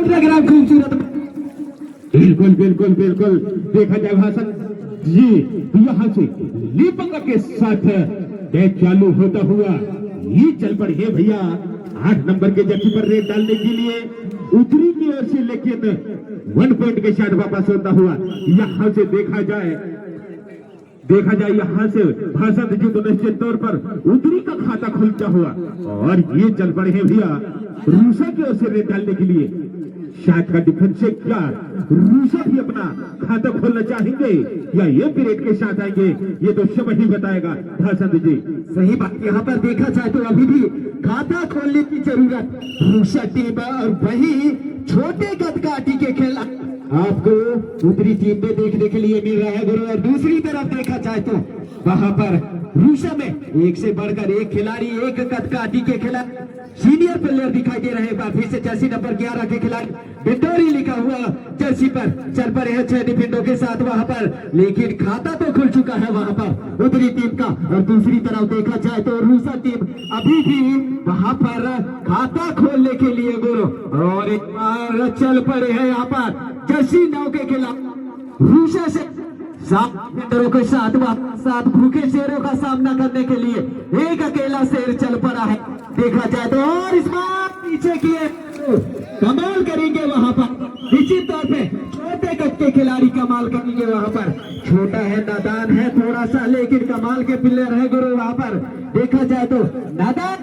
Programme खूबसूरत। बिल्कुल बिल्कुल बिल्कुल देखा जाए भाषण जी यहाँ से लीपक के साथ मैच चालू होता हुआ ये चल पड़े है भैया 8 नंबर के जर्सी पर रेड डालने के लिए उतरी की ओर से, लेकिन 1 पॉइंट के साथ वापस होता हुआ यहाँ से देखा जाए यहाँ से भाषण जी तो निश्चित तौर पर उतरी का खाता खुलता हुआ और ये चल पड़े हैं भैया रूसा की ओर से रेड डालने के लिए। शायद का डिफेंस से क्या रूसा भी अपना खाता खोलना चाहेंगे या ये पीरियड के साथ आएंगे, ये तो समय ही बताएगा भाषण जी। सही बात, यहाँ पर देखा जाए तो अभी भी खाता खोलने की जरूरत रूसा टीम और वही छोटे कदकाठी के खेल आपको उतरी टीम में देखने के लिए मिल रहा है गुरु। और दूसरी तरफ देखा जाए तो वहां पर रूसा में एक से बढ़कर एक खिलाड़ी, एक कदकाठी के खिलाड़ी सीनियर प्लेयर दिखाई दे रहे हैं। बार फिर से जर्सी नंबर 11 के खिलाड़ी विक्टोरी लिखा हुआ जर्सी पर चल पड़े हैं 6 डिफेंडरों के साथ वहां पर, लेकिन खाता तो खुल चुका है वहां पर उतरी टीम का। और दूसरी तरफ देखा जाए तो रूसा टीम अभी भी वहां पर खाता खोलने के लिए गुरु और एक बार चल पड़े हैं यहाँ पर जर्सी 9 के खिलाफ रूसा से 7 डिफेंडरों के साथ भूखे शेरों का सामना करने के लिए एक अकेला शेर चल पड़ा है देखा जाए तो। और इस बार पीछे किए कमाल करेंगे वहां पर, निश्चित तौर पे छोटे कद के खिलाड़ी कमाल करेंगे वहां पर। छोटा है, नादान है थोड़ा सा, लेकिन कमाल के प्लेयर है गुरु वहां पर। देखा जाए तो नादान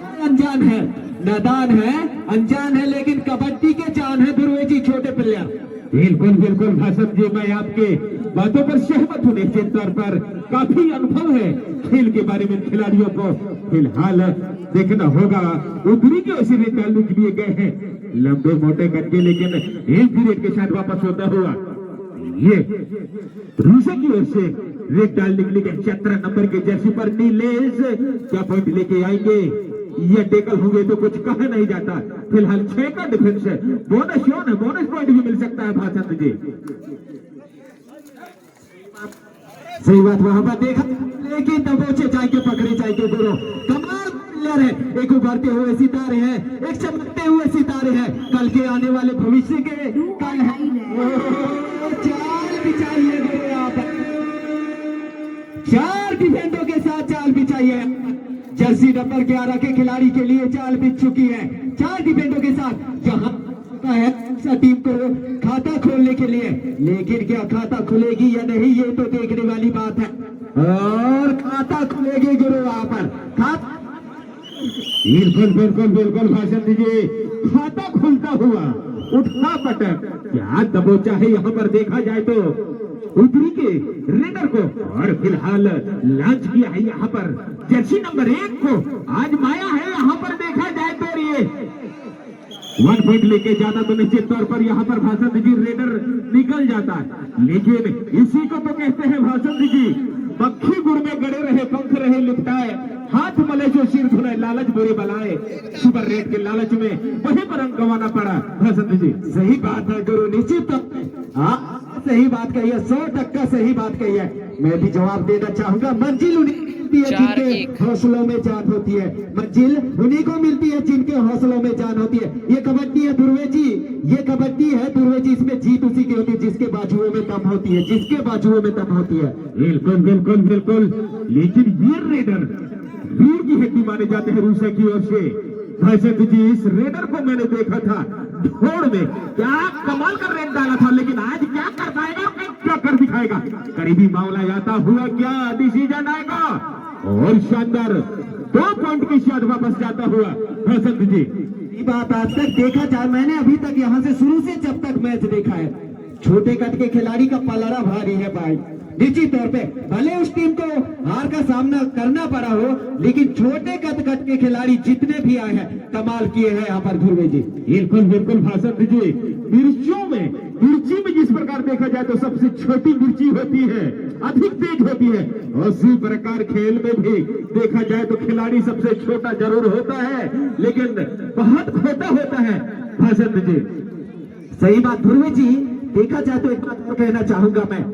है अनजान है लेकिन कबड्डी के जान है दुर्वे जी छोटे प्लेयर। बिल्कुल बिल्कुल भाषण जी, मैं आपके बातों पर सहमत हूँ। निश्चित तौर पर काफी अनुभव है खेल के बारे में खिलाड़ियों को फिलहाल देखना होगा। उतरी के उसी रेड डालने के लिए गए हैं लंबे मोटे करके, लेकिन एक पीरियड के साथ वापस होता हुआ ये रूसा की ओर से रेड डालने के लिए 17 नंबर के जर्सी पर नीलेश क्या पॉइंट लेके आएंगे। ये टेकल हुए तो कुछ कहा नहीं जाता। फिलहाल 6 का डिफेंस है, बोनस पॉइंट भी मिल सकता है भाषण जी। सही बात, वहां पर देखा लेकिन दबोचे जाएंगे, पकड़े जाएंगे गुरु। कमाल प्लेयर है, एक उभरते हुए सितारे हैं, एक चमकते हुए सितारे हैं, कल के आने वाले भविष्य के कल है। चाल बिछाइए गुरु, यहाँ पर 4 डिफेंडरों के साथ चाल बिछाइए। जर्सी नंबर 11 के खिलाड़ी के लिए चाल बिछ चुकी है 4 डिफेंडरों के साथ। यहाँ है टीम को खाता खोलने के लिए, लेकिन क्या खाता खुलेगी या नहीं ये तो देखने वाली बात है। और खाता खुलेगी गुरु वहां पर। बिल्कुल भाषण दीजिए। खाता खुलता हुआ उठा पटक क्या दबोचा है यहाँ पर देखा जाए तो उतरी के रेडर को, और फिलहाल लॉन्च किया है यहाँ पर जर्सी नंबर 1 को आजमाया है यहाँ पर देखा जाए तो। ये 1 पॉइंट लेके जाता तो निश्चित तौर पर यहाँ पर भाषण जी रेडर निकल जाता है, लेकिन इसी को तो कहते हैं भाषण जी पक्षी गुड़ में गड़े रहे, पंख रहे लिपटाए, हाथ मले जो सिर धुलाए, लालच बुरे बलाए, सुपर रेट के लालच में वहीं पर अंक गंवाना पड़ा भाषण जी। सही बात है गुरु, निश्चित सही बात कही है, 100% सही बात कही है। मैं भी जवाब देना चाहूंगा, मंजिल उन्हीं मिलती है जिनके हौसलों में जान होती है, मंजिल उन्हीं को मिलती है जिनके हौसलों में जान होती है। ये कबड्डी है दुर्वे जी, ये कबड्डी है दुर्वे जी, इसमें जीत उसी की होती है जिसके बाजुओं में दम होती है, जिसके बाजुओं में दम होती है। बिल्कुल, लेकिन वीर रेडर वीर की हड्डी माने जाते हैं रूसा की ओर से भाषण जी। इस रेडर को मैंने देखा था दौड़ में, क्या कमाल का रेड डाला था, लेकिन आज क्या कर पाएगा, क्या कर दिखाएगा। करीबी मामला जाता हुआ क्या डिसीजन आएगा, और शानदार 2 पॉइंट के साथ वापस जाता हुआ भाषण जी। ये बात आज तक देखा जाए, मैंने अभी तक यहाँ से शुरू से जब तक मैच देखा है, छोटे कद के खिलाड़ी का पलड़ा भारी है भाई। निश्चित तौर पे भले उस टीम को हार का सामना करना पड़ा हो, लेकिन छोटे कद के खिलाड़ी जितने भी आए हैं कमाल किए हैं यहाँ पर ध्रुवे जी। बिल्कुल भाषण जी। मिर्ची में जिस प्रकार देखा जाए तो सबसे छोटी मिर्ची होती है, अधिक तेज होती है, उसी प्रकार खेल में भी देखा जाए तो खिलाड़ी सबसे छोटा जरूर होता है, लेकिन बहुत खोटा होता है भाषण जी। सही बात ध्रुवे जी। देखा जाए तो एक बात कहना चाहूंगा मैं,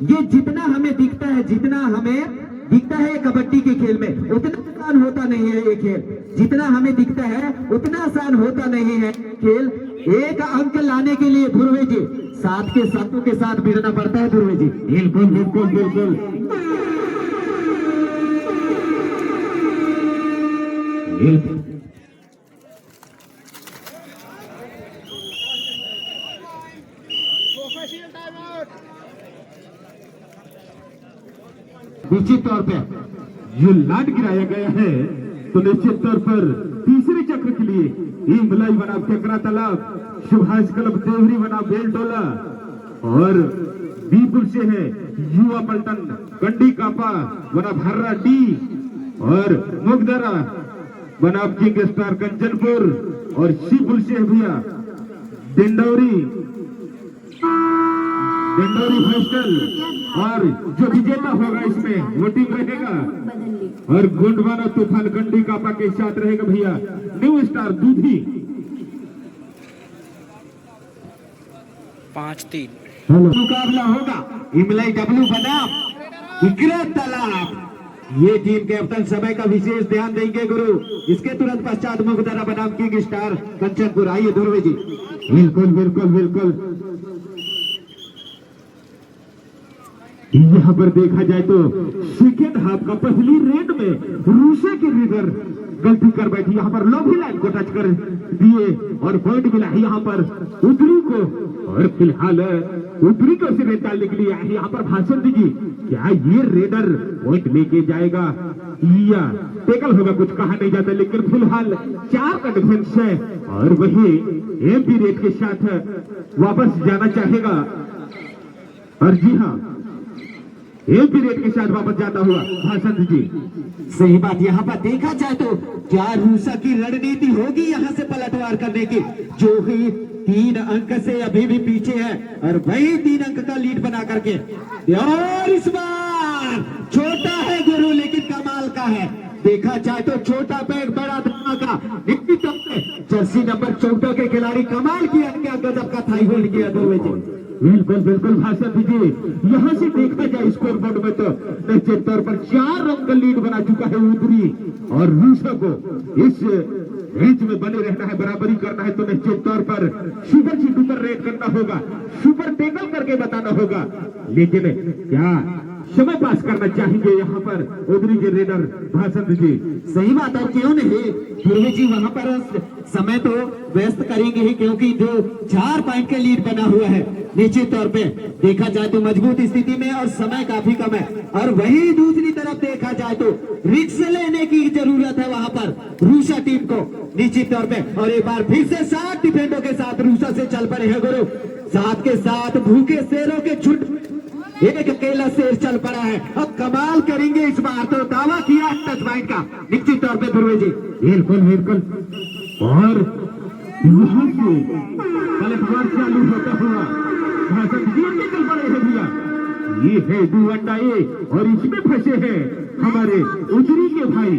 ये जितना हमें दिखता है, जितना हमें दिखता है कबड्डी के खेल में, उतना आसान होता नहीं है ये खेल। जितना हमें दिखता है उतना आसान होता नहीं है खेल। एक अंक लाने के लिए ध्रुवे जी साथ के साथों के साथ भिड़ना पड़ता है ध्रुवे जी। बिल्कुल बिल्कुल बिल्कुल। निश्चित तौर पे जो लाट गिराया गया है तो निश्चित तौर पर तीसरे चक्र के लिए इमलाई बना चक्रा तालाब, सुभाष क्लब देवरी बना बेलटोला और बीपुर से है युवा पलटन कंडी कापा बना भर्रा डी और मुगदरा बना किंग स्टार कंचनपुर और शिवपुर से है भैया डिंडौरी हॉस्टल। और जो विजेता होगा इसमें वो टीम रहेगा और गोंडवाना तूफान कंडी कापा के साथ रहेगा भैया न्यू स्टार दूधी। 5-3 मुकाबला होगा इमलाई डब्ल्यू बनाम इकरा तालाब। ये टीम कैप्टन समय का विशेष ध्यान देंगे गुरु। इसके तुरंत पश्चात मुगदरा बनाम किंग स्टार कंचनपुर। आइए ध्रुवे जी। बिल्कुल बिल्कुल बिल्कुल। यहाँ पर देखा जाए तो सेकेंड हाफ का पहली रेड में रूसे के लीडर गलती कर बैठी, यहाँ पर लोभी लाइन को टच कर दिए और पॉइंट मिला है यहाँ पर उतरी को। और फिलहाल उतरी को उसे रेड डालने के लिए आए यहाँ पर भाषण दीजिए। क्या ये रेडर पॉइंट लेके जाएगा या टेकल होगा कुछ कहा नहीं जाता, लेकिन फिलहाल 4 का डिफेंस है और वही एमपी रेड के साथ वापस जाना चाहेगा। और जी हाँ एक भी रेट के साथ वापस जाता हुआ भाषण दीजिए। सही बात। यहाँ पर देखा जाए तो क्या रूसा की रणनीति होगी यहाँ से पलटवार करने की, जो ही 3 अंक से अभी भी पीछे है और वही 3 अंक का लीड बना करके। और इस बार छोटा है गुरु लेकिन कमाल का है। देखा जाए तो छोटा पे एक बड़ा धमाका। जर्सी नंबर 14 के खिलाड़ी कमाल किया, क्या गजब का थाई होल्ड किया ध्रुवे जी। बिल्कुल बिल्कुल भाषण दीजिए। यहाँ से देखा जाए स्कोर बोर्ड में तो निश्चित तौर पर 4 रन का लीड बना चुका है उतरी और रूसा को इस मैच में बने रहना है, बराबरी करना है तो निश्चित तौर पर सुपर चिट्टू पर रेड करना होगा, सुपर टेकल करके बताना होगा। लेकिन क्या समय पास करना चाहेंगे यहाँ पर उदरी के रेडर? भाषण दीजिए। सही बात है, क्यों नहीं ध्रुवे जी वहां पर समय तो व्यस्त करेंगे ही, क्योंकि जो 4 पॉइंट के लीड बना हुआ है निश्चित तौर पे देखा जाए तो मजबूत स्थिति में और समय काफी कम है। और वही दूसरी तरफ देखा जाए तो रिक्स लेने की जरूरत है वहां पर रूसा टीम को निश्चित तौर पे। और एक बार फिर से 7 डिफेंडरों के साथ रूसा से चल पड़े हैं गुरु। साथ के साथ भूखे शेरों के झुंड, एक अकेला शेर चल पड़ा है। अब कमाल करेंगे इस बार तो, दावा किया टच पॉइंट का निश्चित तौर पे ध्रुवे जी। बिल्कुल बिल्कुल। और यहाँ से पलटवार चालू होता हुआ भाषण निकल पड़े हैं भैया। ये है डुवंडा ए और इसमें फंसे हैं हमारे उजरी के भाई।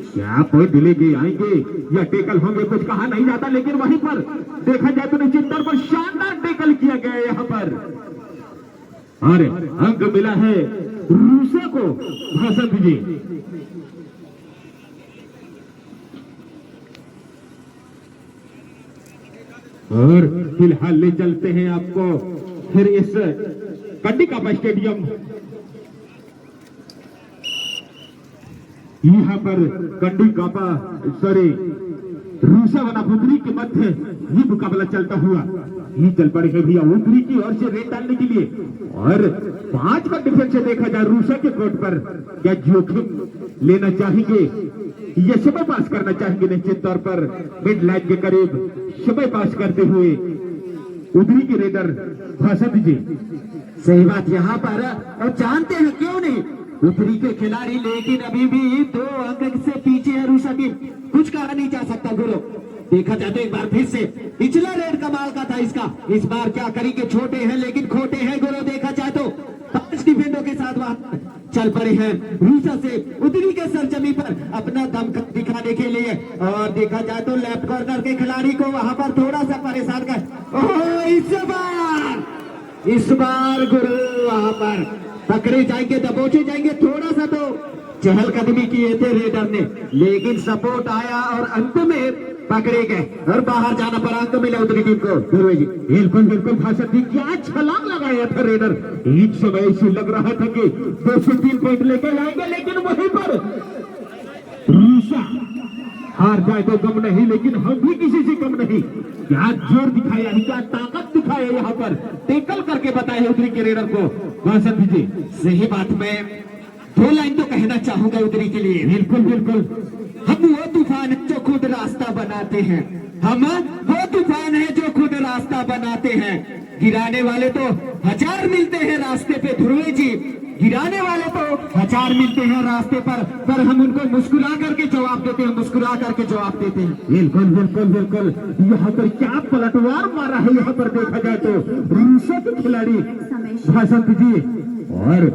क्या पॉइंट लेके आएंगे या टेकल होंगे कुछ कहा नहीं जाता, लेकिन वहीं पर देखा जाए तो निश्चित तौर पर शानदार टेकल किया गया है यहाँ पर और अंक मिला है रूसा को। भाषण दीजिए। और फिलहाल ले चलते हैं आपको फिर इस कंडी कापा स्टेडियम। यहाँ पर कंडी कापा रूसा बना उदरी के मध्य ये मुकाबला चलता हुआ ये चल पड़े हैं भैया उदरी की ओर से रेड डालने के लिए। और 5 का डिफेंस से देखा जाए रूसा के कोर्ट पर क्या जोखिम लेना चाहेंगे या समय पास करना चाहेंगे? निश्चित तौर पर मिड लाइन के करीब समय पास करते हुए उदरी के रेडर। भाषण दीजिए। सही बात यहाँ पर, और जानते हैं क्यों नहीं उतरी के खिलाड़ी, लेकिन अभी भी 2 अंक से पीछे है रूसा टीम। कुछ कहा नहीं जा सकता गुरु। देखा जाए तो एक बार फिर से पिछला रेड कमाल का था इसका, इस बार क्या करेंगे? छोटे हैं लेकिन खोटे हैं गुरु। देखा जाए तो 5 डिफेंडरों के साथ वहां चल पड़े हैं रूसा से उतरी के सरजमी पर अपना दम दिखाने के लिए। और देखा जाए तो लेफ्ट कॉर्नर के खिलाड़ी को वहां पर थोड़ा सा परेशान कर। इस बार गुरु वहां पर पकड़े जाएंगे, दबोचे जाएंगे। थोड़ा सा तो चहलकदमी किए थे रेडर ने, लेकिन सपोर्ट आया और अंत में पकड़े गए और बाहर जाना पड़ा। अंक मिला उतरी टीम को। ध्रुव जी बिल्कुल बिल्कुल भाषण जी, क्या छलांग लगाया था रेडर। एक समय ऐसे लग रहा था कि 2 से 3 पॉइंट लेकर आएंगे, लेकिन वहीं पर रूसा हार जाए तो गम नहीं, लेकिन हम भी किसी से कम नहीं। क्या जोर दिखाया, क्या ताकत दिखाया यहाँ पर, टेकल करके बताया उतरी के रेडर को। भाषण जी सही बात, मैं 2 लाइन तो कहना चाहूंगा उतरी के लिए। बिल्कुल बिल्कुल, हम वो तूफान है जो खुद रास्ता बनाते हैं, हम वो तूफान है जो खुद रास्ता बनाते हैं। गिराने वाले तो 1000 मिलते हैं रास्ते पे ध्रुव जी, गिराने वाले तो 1000 मिलते हैं रास्ते पर हम उनको मुस्कुरा करके जवाब देते हैं, मुस्कुरा करके जवाब देते हैं। बिल्कुल बिल्कुल बिल्कुल, यहाँ पर क्या पलटवार मारा है यहाँ पर देखा जाए तो रूसा के खिलाड़ी भाषण जी। और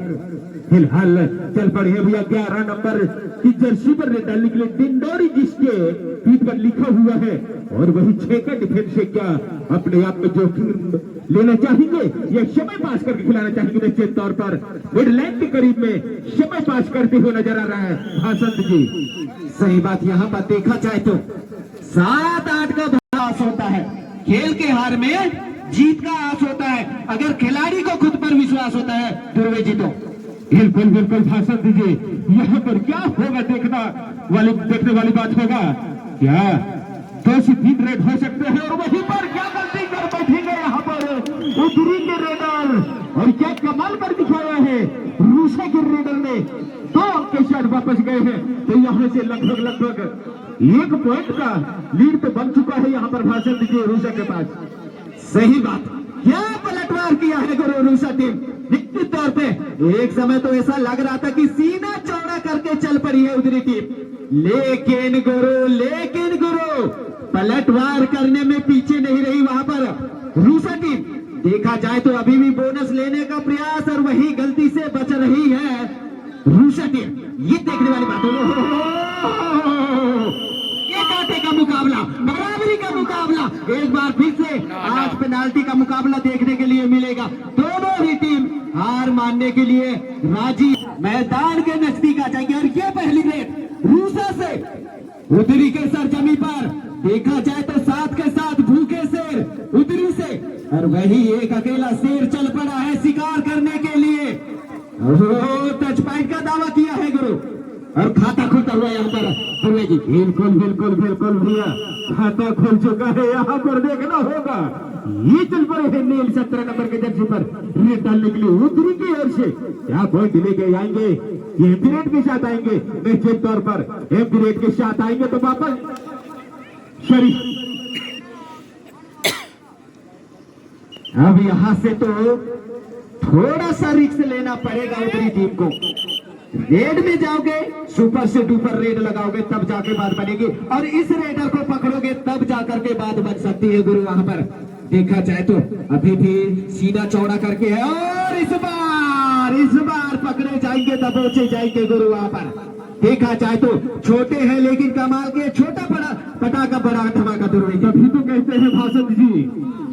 फिलहाल चल पड़े हैं भैया 11 नंबर की जर्सी पर डालने के लिए डिंडोरी, जिसके पीठ पर लिखा हुआ है। और वही 6 का डिफेंस से क्या अपने आप में जोखिम लेना चाहेंगे या समय पास करके खिलाना चाहेंगे। निश्चित तौर पर मिडलैंड के करीब में समय पास करते हुए नजर आ रहा है भाषण जी। सही बात, यहाँ पर देखा जाए तो 7-8 का आस होता है। खेल के हार में जीत का आस होता है, अगर खिलाड़ी को खुद पर विश्वास होता है ध्रुव जी तो। बिल्कुल बिल्कुल भाषण दीजिए, यहाँ पर क्या होगा देखने वाली बात होगा। क्या 2 से 3 रेड हो सकते हैं और वहीं पर क्या गलती कर बैठेंगे यहाँ पर उतरी के रेडर। और क्या कमाल कर दिखाया है रूसा के रेडर ने, 2 अंक के साथ वापस गए हैं। तो यहाँ से लगभग 1 पॉइंट का लीड तो बन चुका है यहाँ पर भाषण दीजिए रूसा के पास। सही बात, क्या पलटवार किया है गुरु रूसा टीम। निश्चित तौर पे एक समय तो ऐसा लग रहा था कि सीना चौड़ा करके चल पड़ी है उधरी टीम, लेकिन गुरु पलटवार करने में पीछे नहीं रही वहां पर रूसा टीम। देखा जाए तो अभी भी बोनस लेने का प्रयास और वही गलती से बच रही है रूसा टीम। ये देखने वाली बात है। ये कांटे का मुकाबला, बराबरी का मुकाबला, एक बार फिर से आज पेनाल्टी का मुकाबला देखने के लिए मिलेगा। दोनों ही टीम हार मानने के लिए राजी मैदान के नजदीक आ जाएंगे। और ये पहली रेड रूसा से उतरी के सरजमी पर देखा जाए तो 7 के साथ भूखे शेर उतरी से, और वही एक अकेला शेर चल पड़ा है शिकार करने के लिए। टच पॉइंट का दावा किया है गुरु और खाता खुलता हुआ यहाँ पर ध्रुव जी। बिल्कुल बिल्कुल बिल्कुल भैया, खाता खुल चुका है यहाँ पर, देखना होगा। ये चल पड़े हैं नील 17 नंबर के जर्सी पर रेड डालने के लिए उतरी की ओर से। क्या पॉइंट लेके आएंगे, ये एम्पिरेट के साथ आएंगे। निश्चित तौर पर एम्पिरेट के साथ आएंगे तो वापस शरीफ। अब यहाँ से तो थोड़ा सा रिस्क लेना पड़ेगा उतरी टीम को। रेड में जाओगे, सुपर से डुपर रेड लगाओगे, तब जाके बात बनेगी, और इस रेडर को पकड़ोगे तब जाकर के बात बन सकती है गुरु। वहां पर देखा जाए तो अभी भी सीना चौड़ा करके है, और इस बार पकड़े जाएंगे, दबोचे जाएंगे गुरु। वहां पर देखा जाए तो छोटे हैं लेकिन कमाल के, छोटा बड़ा पटाखा बड़ा धमाका ध्रुव। तभी तो कहते हैं भाषण जी,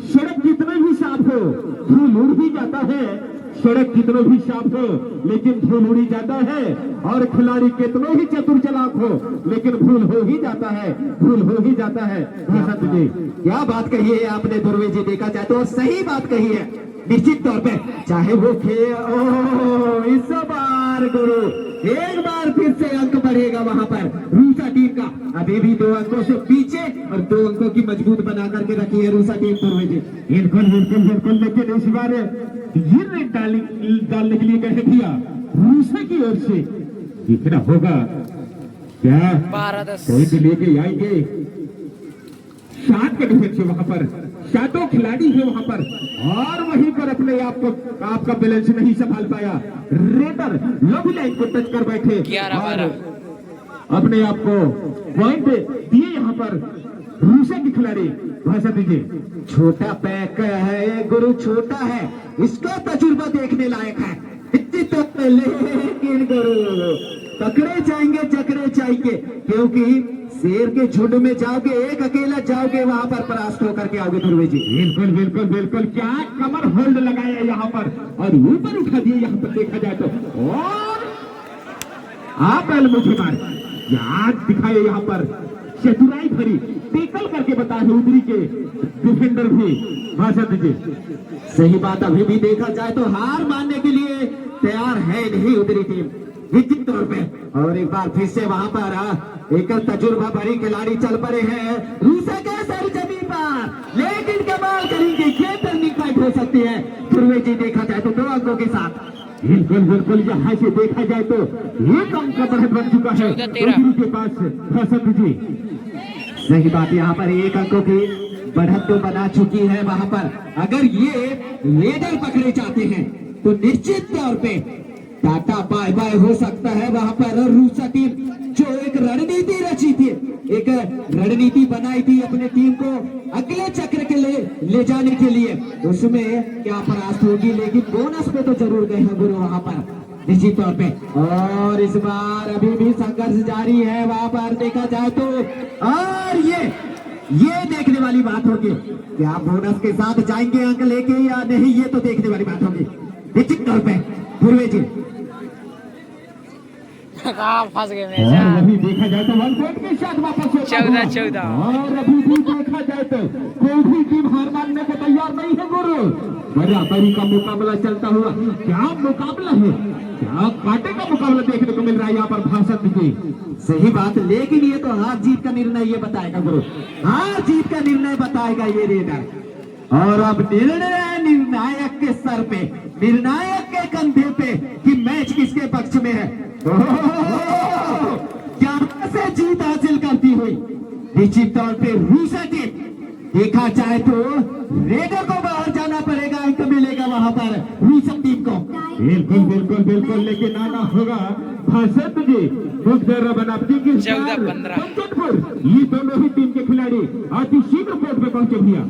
सड़क जितना भी साफ हो धूल उड़ ही जाता है। सड़क कितनो भी साफ हो लेकिन धूल उड़ी जाता है, और खिलाड़ी कितनो ही चतुर चालाक हो लेकिन भूल हो ही जाता है, भूल हो ही जाता है। भाषण जी क्या बात कही है आपने ध्रुव जी, देखा जाए तो सही बात कही है। निश्चित तौर पे चाहे वो इस बार गुरु एक बार फिर से अंक बढ़ेगा वहां पर रूसा टीम का। अभी भी 2 अंकों से पीछे और 2 अंकों की मजबूत बना करके रखी है रूसा टीम ध्रुव जी। बिल्कुल बिल्कुल बिल्कुल, लेकिन इस बार ये रेड डालने के लिए कहे भैया रूसा की ओर से दिखना होगा। क्या पॉइंट लेके आएंगे, 7 के डिफेंस है वहां पर, 7 खिलाड़ी है वहां पर, और वहीं पर अपने आप को आपका बैलेंस नहीं संभाल पाया। रेडर लंबी लाइन को टच कर बैठे और अपने आप को पॉइंट दिए यहाँ पर रूसा के खिलाड़ी। भाषा दीजिए। छोटा पैक है गुरु, छोटा है, इसका तजुर्बा देखने लायक है। लेकिन गुरु पकड़े जाएंगे, जकड़े जाएंगे, क्योंकि शेर के झुंड में जाओगे, एक अकेला जाओगे, वहां पर परास्त होकर के आओगे ध्रुव जी। बिल्कुल बिल्कुल बिल्कुल, क्या कमर होल्ड लगाया यहाँ पर और ऊपर उठा दिए यहाँ पर देखा जाए तो, और आप मुझे मार क्या दिखाए यहाँ पर चतुराई भरी टेकल करके बताए उदरी के डिफेंडर भी। भाषा दीजिए। सही बात, अभी भी देखा जाए तो हार मानने के लिए तैयार है नहीं उदरी टीम निश्चित तौर पे। और एक बार फिर से वहां पर एक तजुर्बा भरी खिलाड़ी चल पड़े हैं, रूसा के सर जमीन पर, लेकिन कमाल करेंगे, ये टर्निंग पॉइंट हो सकती है ध्रुव जी देखा जाए तो 2 अंकों के साथ। बिल्कुल बिल्कुल, यहाँ से देखा जाए तो एक अंक का बढ़त बन चुका है उदरी के पास। भाषा दीजिए। सही बात, यहाँ पर 1 अंकों की बढ़त तो बना चुकी है वहां पर। अगर ये रेडर पकड़े जाते हैं तो निश्चित तौर पे टाटा बाय बाय हो सकता है वहां पर। और रूसा टीम जो एक रणनीति रची थी, एक रणनीति बनाई थी अपने टीम को अगले चक्र के ले जाने के लिए, उसमें क्या परास्त होगी, लेकिन बोनस पे तो जरूर गए हैं गुरु वहां पर निश्चित तौर पे। और इस बार अभी भी संघर्ष जारी है वहां पर देखा जाए तो। और ये देखने वाली बात होगी, क्या बोनस के साथ जाएंगे अंक लेके या नहीं, ये तो देखने वाली बात होगी निश्चित तौर पे ध्रुव जी। फंस गए और अभी देखा जाए तो 1 पॉइंट के साथ वापस होता 14-14। हुआ। और अभी भी देखा जाए तो कोई भी टीम हार मानने को तैयार नहीं है गुरु। बराबरी का मुकाबला चलता हुआ, क्या मुकाबला है, क्या कांटे का मुकाबला देखने को मिल रहा है यहाँ पर। भाषण दीजिए। सही बात, लेकिन ये तो हार जीत का निर्णय ये बताएगा गुरु, हार जीत का निर्णय बताएगा ये रेडर। और अब निर्णय निर्णायक के सर पे, निर्णायक के कंधे पे कि मैच किसके पक्ष में है। क्या से जीत हासिल करती हुई निश्चित तौर पे रूसा टीम। देखा जाए तो रेडर को बाहर जाना पड़ेगा, अंक मिलेगा वहां पर रूसा टीम को। बिल्कुल बिल्कुल बिल्कुल, लेकिन आना होगा भाषण जी बनाती की 14-15। ये दोनों ही टीम के खिलाड़ी अति शीघ्र कोर्ट में पहुंचे भैया।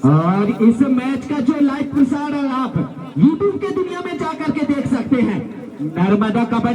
और इस मैच का जो लाइव प्रसारण आप YouTube के दुनिया में जाकर के देख सकते हैं। नर्मदा कबड्डी